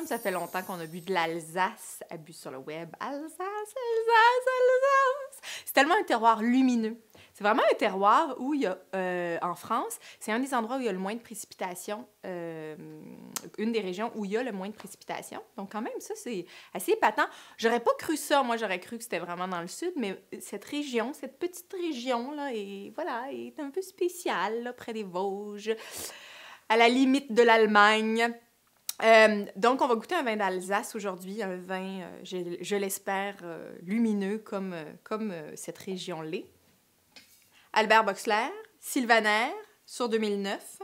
semble que ça fait longtemps qu'on a bu de l'Alsace à Bu sur le web. Alsace, Alsace, Alsace! C'est tellement un terroir lumineux. C'est vraiment un terroir où il y a, en France, c'est un des endroits où il y a le moins de précipitations, une des régions où il y a le moins de précipitations. Donc quand même, ça, c'est assez épatant. J'aurais pas cru ça. Moi, j'aurais cru que c'était vraiment dans le sud, mais cette région, cette petite région-là, est un peu spéciale, là, près des Vosges, à la limite de l'Allemagne. Donc, on va goûter un vin d'Alsace aujourd'hui, un vin, je l'espère, lumineux comme cette région l'est. Albert Boxler, Sylvaner, sur 2009.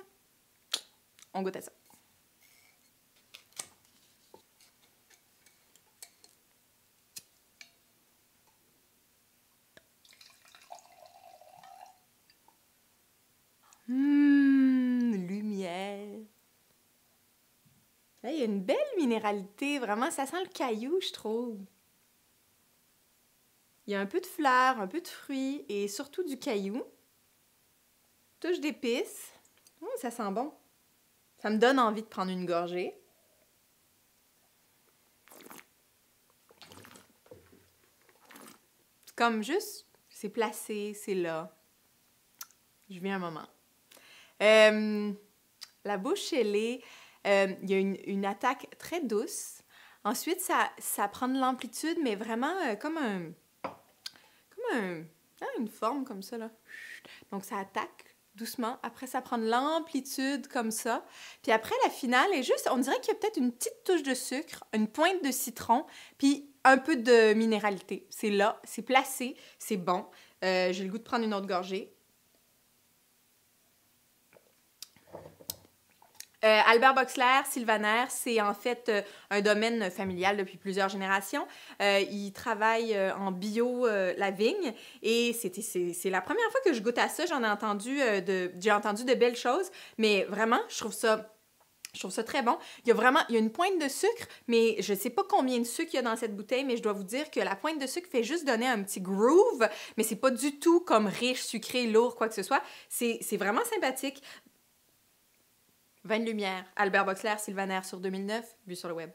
On goûte à ça. Lumière. Là, il y a une belle minéralité, vraiment, ça sent le caillou, je trouve. Il y a un peu de fleurs, un peu de fruits et surtout du caillou. Touche d'épices. Ça sent bon. Ça me donne envie de prendre une gorgée. C'est comme juste, c'est placé, c'est là. Je viens un moment. La bouche, il y a une attaque très douce. Ensuite, ça prend de l'amplitude, mais vraiment comme une forme comme ça, là. Donc, ça attaque doucement. Après, ça prend de l'amplitude comme ça. Puis après, la finale est juste, on dirait qu'il y a peut-être une petite touche de sucre, une pointe de citron, puis un peu de minéralité. C'est là, c'est placé, c'est bon. J'ai le goût de prendre une autre gorgée. Albert Boxler, Sylvaner, c'est en fait un domaine familial depuis plusieurs générations. Il travaille en bio la vigne et c'est la première fois que je goûte à ça. J'ai entendu de belles choses, mais vraiment, je trouve ça très bon. Il y a une pointe de sucre, mais je ne sais pas combien de sucre il y a dans cette bouteille, mais je dois vous dire que la pointe de sucre fait juste donner un petit groove, mais c'est pas du tout comme riche, sucré, lourd, quoi que ce soit. C'est vraiment sympathique. Vin de lumière, Albert Boxler, Sylvaner sur 2009, Bu sur le web.